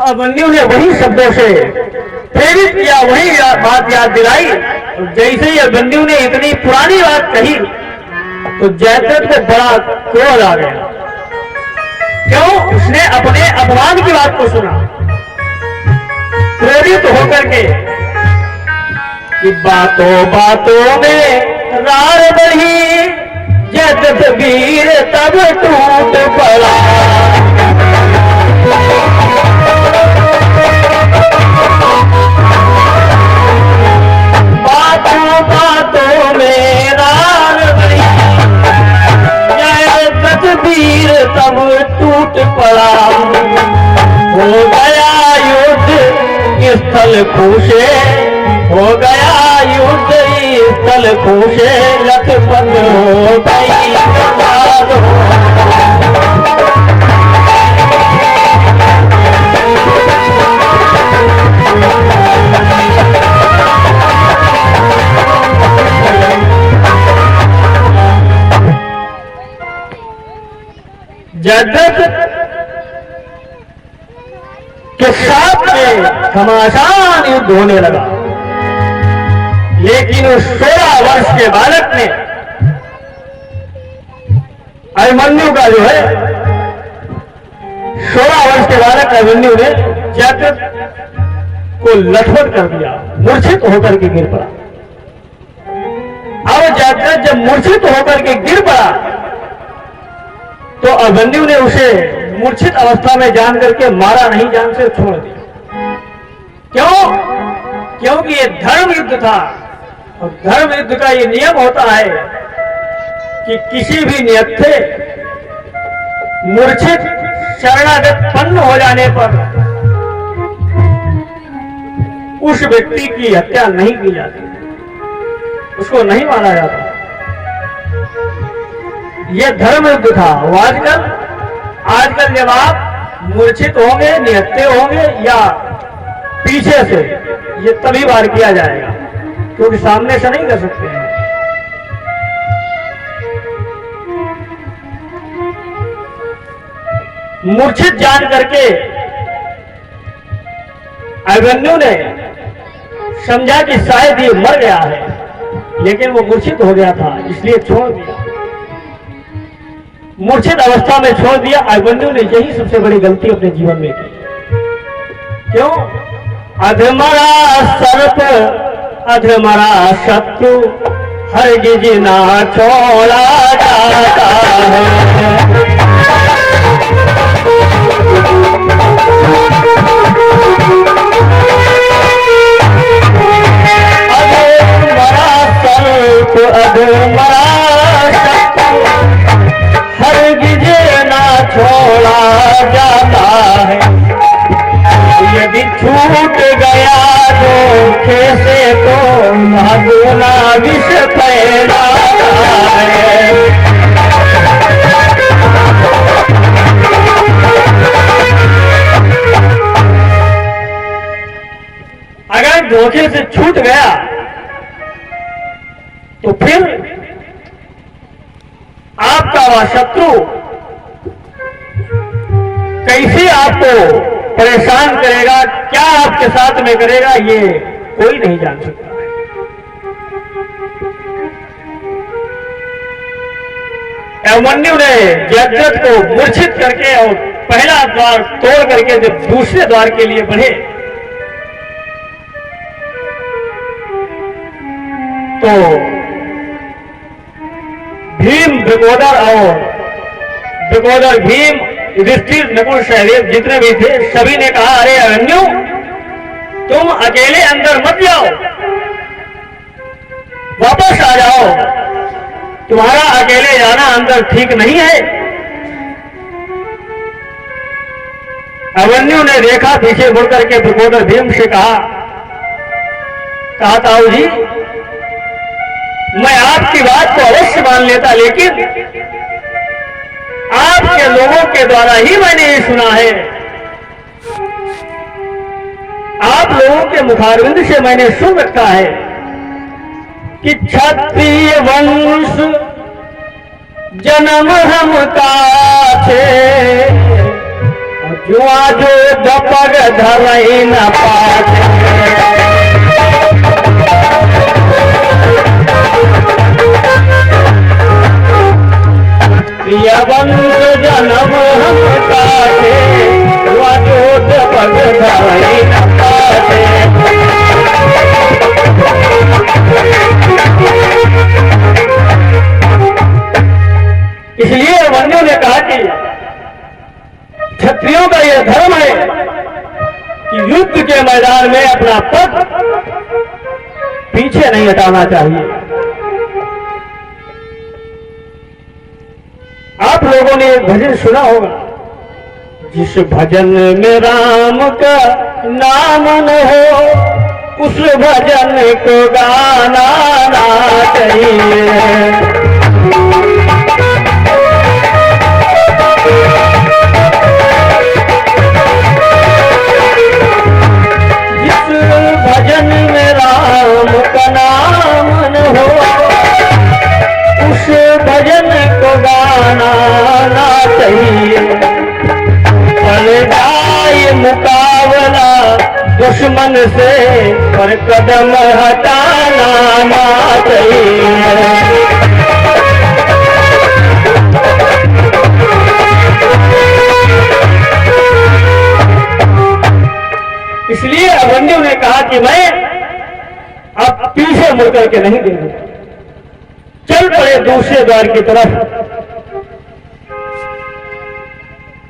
अभिमन्यु ने वही शब्दों से प्रेरित किया, वही बात याद दिलाई। और जैसे ही अभिमन्यु ने इतनी पुरानी बात कही तो जयद्रथ को बड़ा क्रोध आ गया। क्यों? उसने अपने अपमान की बात को सुना, प्रेरित होकर के कि बातों बातों में रार बढ़ी, जयद्रथ वीर तब टूट पड़ा। बातों बातों में रार बढ़ी, जयद्रथ वीर तब टूट पड़ा। हो गया युद्ध स्थल खूशे, हो गया युद्ध स्थल खूशे, लखपत हो गई बर्बाद हो। जयद्रथ के साथ में घमासान युद्ध होने लगा, लेकिन उस 16 वर्ष के बालक ने, अभिमन्यु का जो है 16 वर्ष के बालक अभिमन्यु ने जयद्रथ को लठपट कर दिया, मूर्छित होकर के गिर पड़ा। अब जयद्रथ जब मूर्छित होकर के गिर पड़ा तो अभिमन्यु ने उसे मूर्छित अवस्था में जान करके मारा नहीं, जान से छोड़ दिया। क्यों? क्योंकि ये धर्म युद्ध था, और धर्म युद्ध का ये नियम होता है कि किसी भी निहत्थे मूर्छित शरणागतपन्न हो जाने पर उस व्यक्ति की हत्या नहीं की जाती, उसको नहीं मारा जाता। यह धर्म युद्ध था। आजकल जब आप मूर्छित होंगे, निहत्थे होंगे या पीछे से, ये तभी वार किया जाएगा, क्योंकि सामने से नहीं कर सकते हैं। मूर्छित जान करके अभिमन्यु ने समझा कि शायद ये मर गया है, लेकिन वो मूर्छित हो गया था, इसलिए छोड़ दिया। मूर्छित अवस्था में छोड़ दिया। अभिमन्यु ने यही सबसे बड़ी गलती अपने जीवन में की। क्यों? अधमरा सर्प अधमरा शत्रु हरगिज ना छोड़ा जाता है। अधमरा सर्प अधमरा छोड़ा जाता है। यदि छूट गया धोखे से तो भागुना विष फैलाता है। अगर धोखे से छूट गया तो फिर आपका वह शत्रु कैसे आपको परेशान करेगा, क्या आपके साथ में करेगा, ये कोई नहीं जान सकता है। अभिमन्यु ने जयद्रथ को मूर्छित करके और पहला द्वार तोड़ करके जब दूसरे द्वार के लिए बढ़े तो भीम, द्रुपद, भीम, युधिष्ठिर, नकुल, सहदेव जितने भी थे सभी ने कहा, अरे अभिमन्यु तुम अकेले अंदर मत जाओ, वापस आ जाओ, तुम्हारा अकेले जाना अंदर ठीक नहीं है। अभिमन्यु ने देखा, पीछे मुड़ करके द्रुपद, भीम से कहा ताऊ जी मैं आपकी बात को अवश्य मान लेता, लेकिन आपके लोगों के द्वारा ही मैंने ये सुना है, आप लोगों के मुखारविंद से मैंने सुन रखा है कि क्षत्रिय वंश जन्म हम का थे, जुआ जो दपग धरई न पाते प्रियवंत जन्म हम काटे जुआ जो दपग धरई न पाते। इसलिए अभिमन्यु ने कहा कि क्षत्रियों का यह धर्म है कि युद्ध के मैदान में अपना पद पीछे नहीं हटाना चाहिए। आप लोगों ने एक भजन सुना होगा, जिस भजन में राम का नाम न हो उस भजन को गाना ना चाहिए। भजन में राम का नाम न हो उस भजन को गाना ना चाहिए। पड़ जाए मुकाबला दुश्मन से पर कदम हटाना ना चाहिए। इसलिए अभिमन्यु ने कहा कि मैं अब पीछे मुड़ करके नहीं देखूंगा, चल पड़े दूसरे द्वार की तरफ।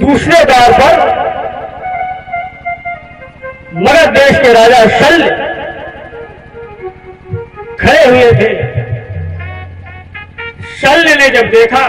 दूसरे द्वार पर मगध देश के राजा शल्य खड़े हुए थे। शल्य ने जब देखा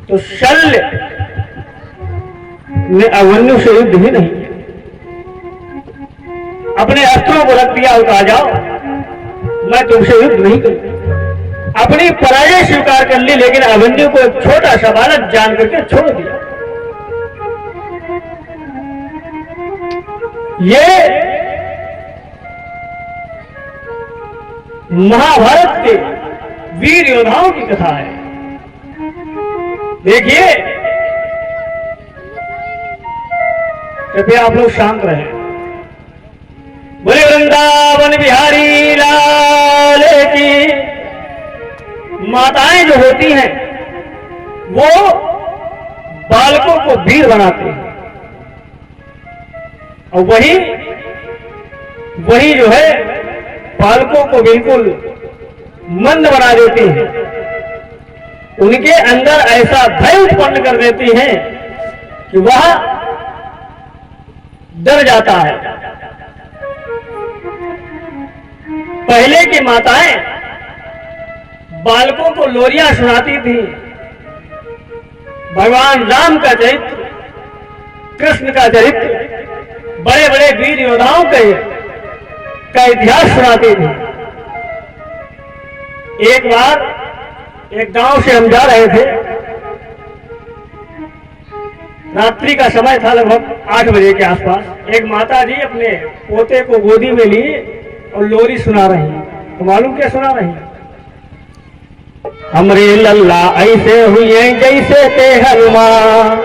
तो शल्य ने अभिमन्यु से युद्ध ही नहीं, अपने अस्त्रों को रख दिया, उठा जाओ मैं तुमसे युद्ध नहीं करूं। अपनी पराजय स्वीकार कर ली, लेकिन अभिमन्यु को एक छोटा सा बालक जान करके छोड़ दिया। ये महाभारत के वीर योद्धाओं की कथा है। देखिए, कृपया आप लोग शांत रहें। बोले वृंदावन बिहारी लाल की। माताएं जो होती हैं वो बालकों को वीर बनाती हैं, और वही जो है बालकों को बिल्कुल मंद बना देती हैं। उनके अंदर ऐसा भय उत्पन्न कर देती हैं कि वह डर जाता है। पहले की माताएं बालकों को लोरियां सुनाती थी, भगवान राम का चरित्र, कृष्ण का चरित्र, बड़े बड़े वीर योद्धाओं का इतिहास सुनाती थी। एक बार एक गांव से हम जा रहे थे, रात्रि का समय था, लगभग 8 बजे के आसपास। एक माता जी अपने पोते को गोदी में लिए और लोरी सुना रही हैं। तो मालूम क्या सुना रही हैं? हमरे लल्ला ऐसे हुए जैसे ते हनुमान,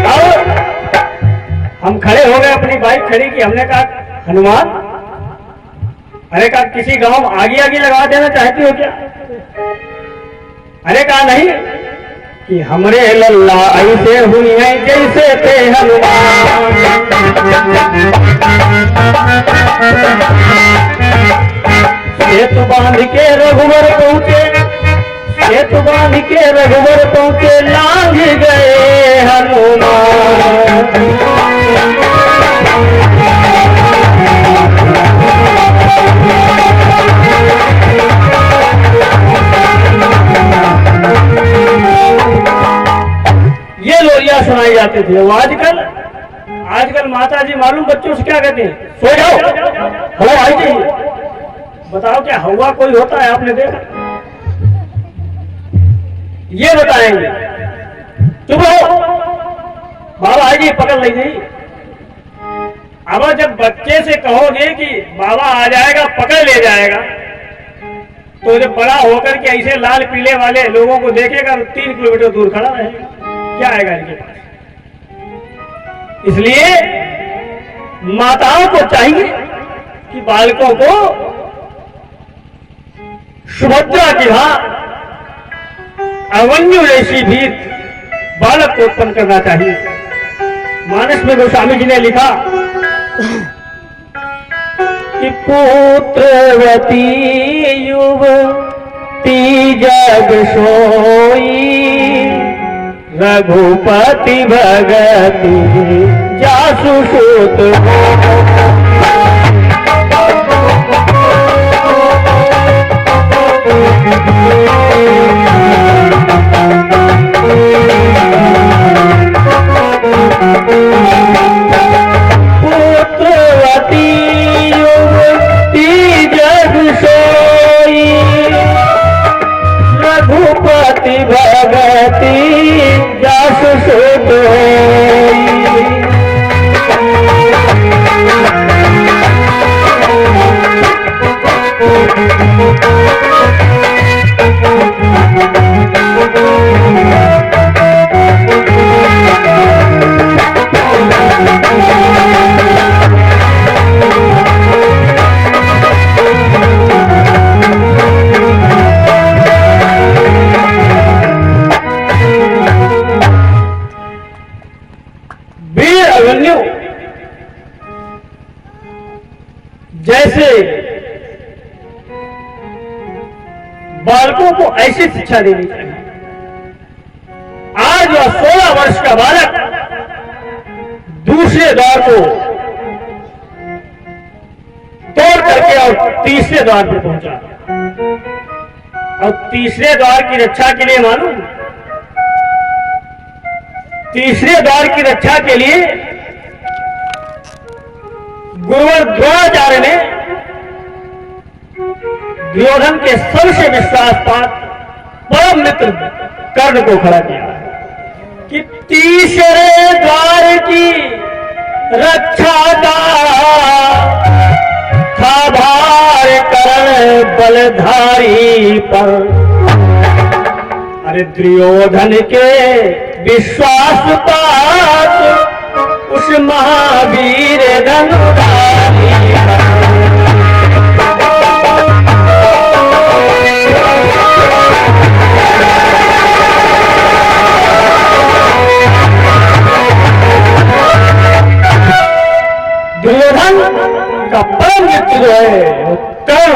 और हम खड़े हो गए, अपनी बाइक खड़ी की। हमने कहा हनुमान? अरे कहा किसी गांव आगे आगे लगा देना चाहती हो क्या? अरे कहा नहीं, कि हमरे लल्ला ऐसे हुई हैं जैसे थे हनुमान। सेतु बांध के रघुवर पहुंचे, सेतु बांध के रघुवर पहुंचे, लांघ गए हनुमान। ये लोरियां सुनाई जाती थी। आजकल माता जी मालूम बच्चों से क्या कहते हैं? सो जाओ, हवा आई चाहिए। बताओ क्या हवा कोई होता है? आपने देखा? ये बताएंगे चुप रहो, बाबा आएगी पकड़ लेंगे। अब जब बच्चे से कहोगे कि बाबा आ जाएगा पकड़ ले जाएगा, तो जब बड़ा होकर के ऐसे लाल पीले वाले लोगों को देखेगा तो 3 किलोमीटर दूर खड़ा रहेगा, क्या आएगा इनके पास। इसलिए माताओं को चाहिए कि बालकों को सुभद्रा की अवन्यु जैसी भी बालक को उत्पन्न करना चाहिए। मानस में गोस्वामी जी ने लिखा कि पुत्रवती युवती जग सोई, रघुपति भगति जासु सुत पुत्रवती युवती जग सोई, रघुपति भगति जासु सुत जैसे बालकों को ऐसी शिक्षा देनी चाहिए। आज वह 16 वर्ष का बालक दूसरे द्वार को तोड़ करके और तीसरे द्वार पर पहुंचा, और तीसरे द्वार की रक्षा के लिए मालूम, तीसरे द्वार की रक्षा के लिए गुरुवर द्रोणाचार्य ने दुर्योधन के सबसे विश्वास पात्र परम मित्र कर्ण को खड़ा किया कि तीसरे द्वार की रक्षा का था भार कर्ण बलधारी पर। अरे दुर्योधन के विश्वास पात्र उस महावीर धनुधारी दुर्योधन का परम मित्र जो है कर्ण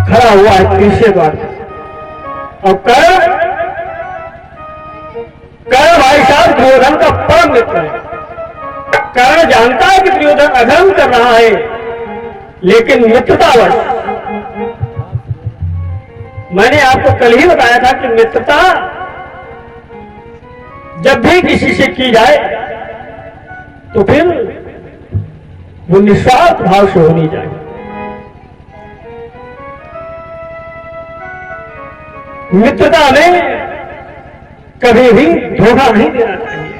खड़ा हुआ है तीसरे द्वार पर, और कर्ण भाई साहब दुर्योधन का परम मित्र है। कर्ण जानता है कि दुर्योधन अधर्म कर रहा है, लेकिन मित्रतावश, मैंने आपको कल ही बताया था कि मित्रता जब भी किसी से की जाए तो फिर वो निस्वार्थ भाव से होनी चाहिए। मित्रता में कभी भी धोखा नहीं देना चाहिए।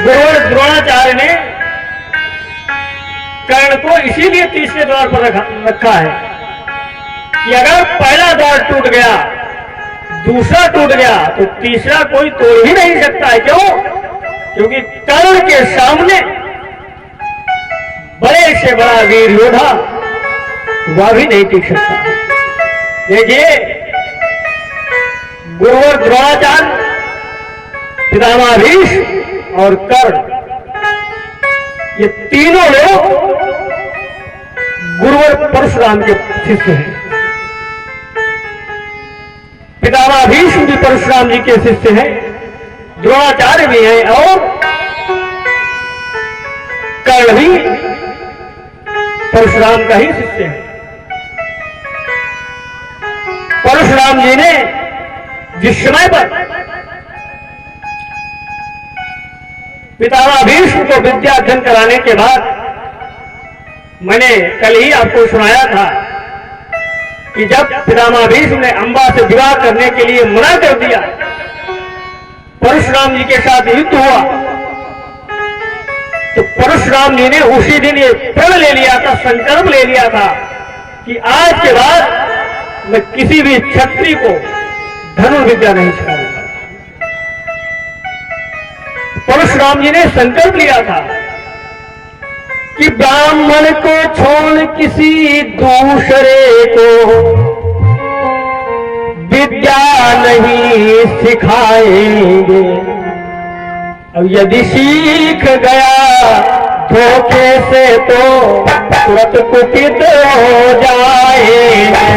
गुरुवर द्रोणाचार्य ने कर्ण को इसीलिए तीसरे द्वार पर रखा है कि अगर पहला द्वार टूट गया, दूसरा टूट गया, तो तीसरा कोई तोड़ ही नहीं सकता है। क्यों? क्योंकि कर्ण के सामने बड़े से बड़ा वीर योद्धा वह भी नहीं टिक सकता। देखिए, गुरुवर द्रोणाचार्य, पितामह भीष्म और कर्ण, ये तीनों लोग गुरुवर परशुराम के शिष्य हैं। पितामह भीष्म भी परशुराम जी के शिष्य हैं, द्रोणाचार्य भी हैं, और कर्ण भी परशुराम का ही शिष्य है। परशुराम जी ने जिस समय पर पितामह भीष्म को विद्या अध्ययन कराने के बाद, मैंने कल ही आपको सुनाया था कि जब पितामह भीष्म ने अंबा से विवाह करने के लिए मना कर दिया, परशुराम जी के साथ युद्ध हुआ, तो परशुराम जी ने उसी दिन ये प्रण ले लिया था, संकल्प ले लिया था कि आज के बाद मैं किसी भी क्षत्रिय को धनुर्विद्या नहीं सिखाऊंगा। परशुराम जी ने संकल्प लिया था कि ब्राह्मण को छोड़ किसी दूसरे को विद्या नहीं सिखाएंगे। अब यदि सीख गया धोखे से तो तुरंत कुपित हो जाएंगे।